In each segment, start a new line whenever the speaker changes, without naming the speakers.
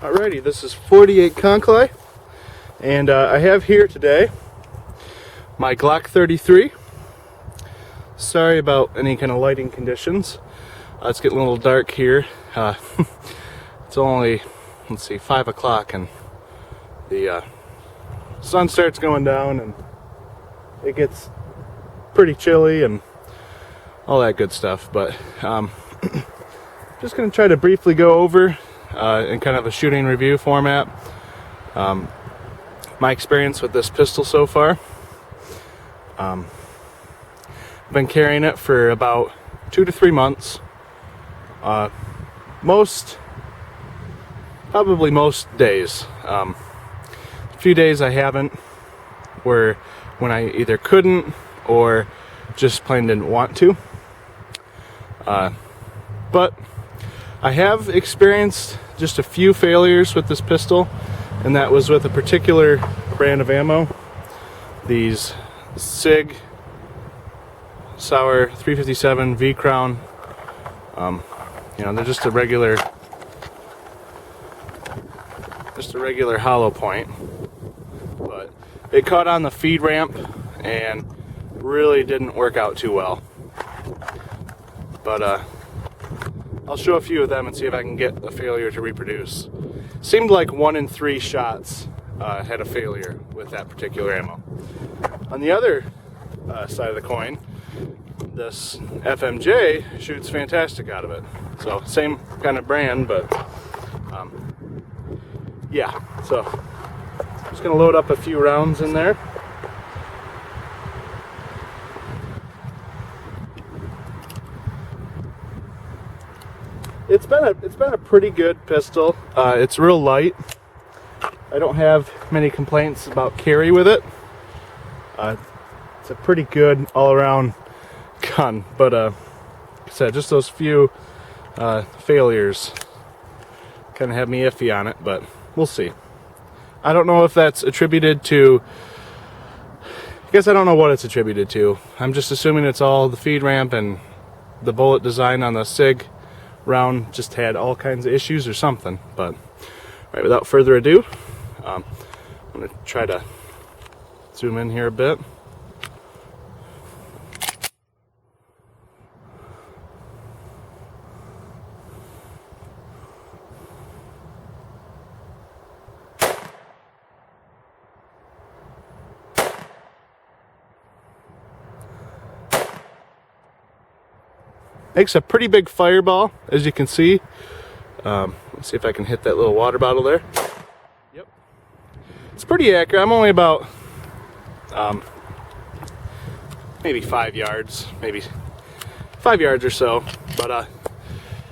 Alrighty, this is 48 Conclay, and I have here today my Glock 33. Sorry about any kind of lighting conditions. It's getting a little dark here. It's only, let's see, 5 o'clock, and the sun starts going down, and it gets pretty chilly and all that good stuff. But just going to try to briefly go over in kind of a shooting review format my experience with this pistol so far. I've been carrying it for about 2 to 3 months. Probably most days. A few days I haven't, were when I either couldn't or just plain didn't want to. But I have experienced just a few failures with this pistol, and that was with a particular brand of ammo. These SIG Sauer 357 V Crown. They're just a regular hollow point, but it caught on the feed ramp and really didn't work out too well. But I'll show a few of them and see if I can get a failure to reproduce. Seemed like 1 in 3 shots had a failure with that particular ammo. On the other side of the coin, this FMJ shoots fantastic out of it. So same kind of brand, but yeah. So I'm just gonna load up a few rounds in there. It's been a pretty good pistol. It's real light. I don't have many complaints about carry with it. It's a pretty good all-around gun, but like I said, just those few failures kind of have me iffy on it, but we'll see. I don't know if that's attributed to, I guess I don't know what it's attributed to. I'm just assuming it's all the feed ramp and the bullet design on the SIG round just had all kinds of issues or something. But right, without further ado, I'm going to try to zoom in here a bit. Makes a pretty big fireball, as you can see. Let's see if I can hit that little water bottle there. Yep. It's pretty accurate. I'm only about maybe 5 yards, maybe 5 yards or so. But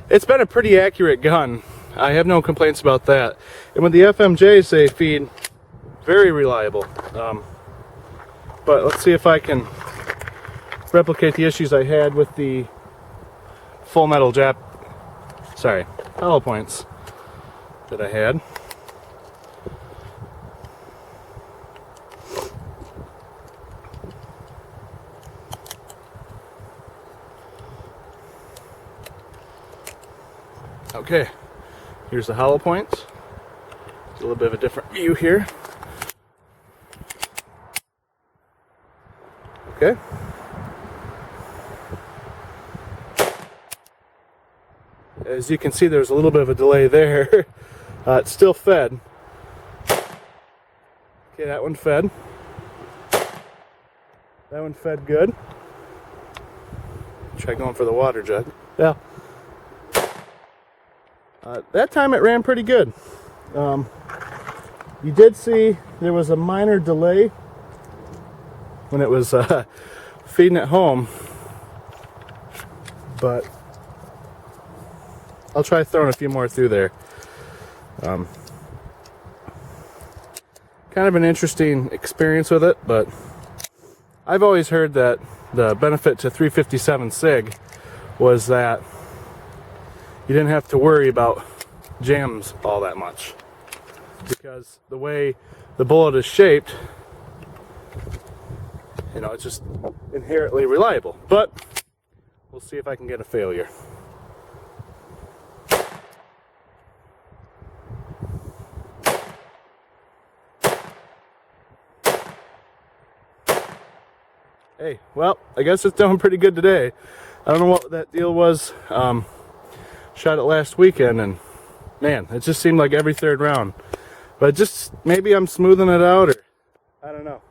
it's been a pretty accurate gun. I have no complaints about that. And with the FMJs, they feed very reliable. But let's see if I can replicate the issues I had with the full metal hollow points that I had. Okay, here's the hollow points. It's a little bit of a different view here. Okay. As you can see, there's a little bit of a delay there. It's still fed. Okay, that one fed. That one fed good. Try going for the water jug. Yeah. That time it ran pretty good. You did see there was a minor delay when it was feeding it home, but I'll try throwing a few more through there. Kind of an interesting experience with it, but I've always heard that the benefit to 357 SIG was that you didn't have to worry about jams all that much, because the way the bullet is shaped, it's just inherently reliable. But we'll see if I can get a failure. Hey, well, I guess it's doing pretty good today. I don't know what that deal was. Shot it last weekend, and man, it just seemed like every third round. But just maybe I'm smoothing it out, or I don't know.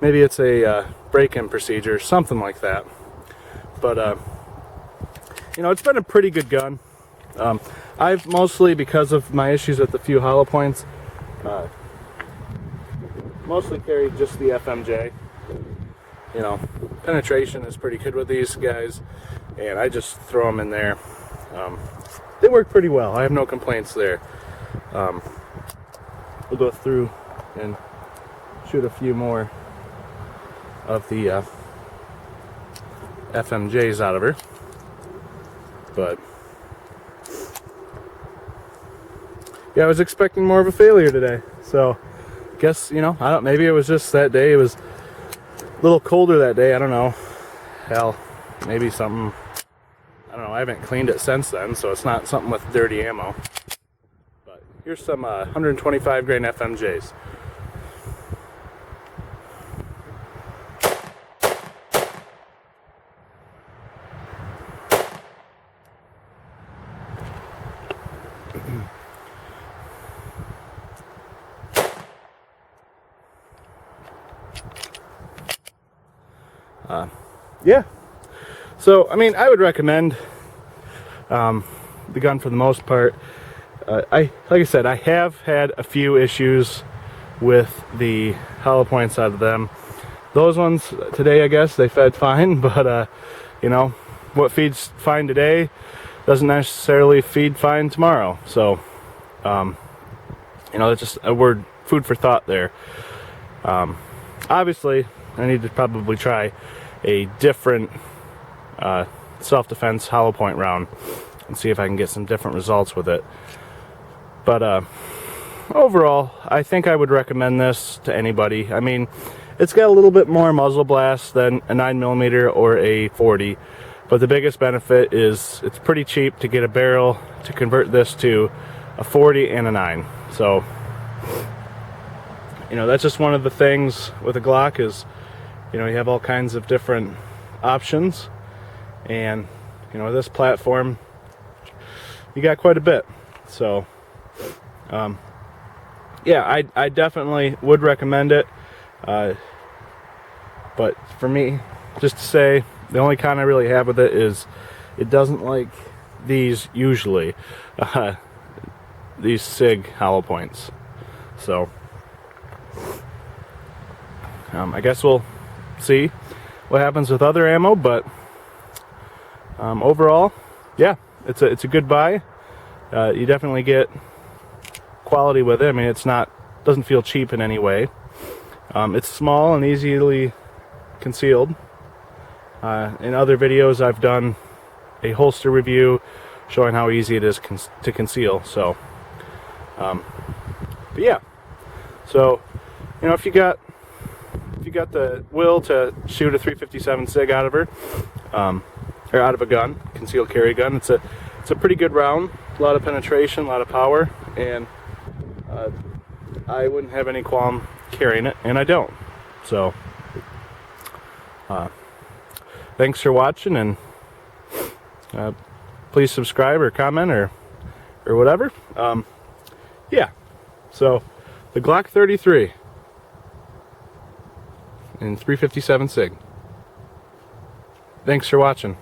Maybe it's a break-in procedure, something like that. But you know, it's been a pretty good gun. I've mostly, because of my issues with the few hollow points, mostly carried just the FMJ. You know, penetration is pretty good with these guys, and I just throw them in there. They work pretty well. I have no complaints there. We'll go through and shoot a few more of the FMJs out of her. But yeah, I was expecting more of a failure today. So guess, you know, I don't, maybe it was just that day. It was a little colder that day. I don't know. Hell, maybe something. I don't know. I haven't cleaned it since then, so it's not something with dirty ammo. But here's some 125 grain FMJs. Yeah, so I mean, I would recommend the gun for the most part. Like I said, I have had a few issues with the hollow points out of them. Those ones today, I guess they fed fine, but you know, what feeds fine today doesn't necessarily feed fine tomorrow. So you know, that's just a word, food for thought there. Obviously, I need to probably try a different self-defense hollow point round and see if I can get some different results with it. But overall, I think I would recommend this to anybody. I mean, it's got a little bit more muzzle blast than a 9mm or a 40, but the biggest benefit is it's pretty cheap to get a barrel to convert this to a 40 and a 9. So, you know, that's just one of the things with a Glock is, you know, you have all kinds of different options, and you know, this platform, you got quite a bit. So yeah, I definitely would recommend it. But for me, just to say, the only con I really have with it is it doesn't like these usually, these SIG hollow points. So I guess we'll see what happens with other ammo, but overall, yeah, it's a good buy. You definitely get quality with it. I mean, it's not, doesn't feel cheap in any way. It's small and easily concealed. In other videos, I've done a holster review showing how easy it is to conceal. So, but yeah. So, you know, if you got the will to shoot a 357 SIG out of her, or out of a gun, concealed carry gun, it's a pretty good round. A lot of penetration, a lot of power, and I wouldn't have any qualm carrying it, and I don't. So, thanks for watching, and please subscribe or comment or whatever. Yeah. So, the Glock 33 in 357 SIG. Thanks for watching.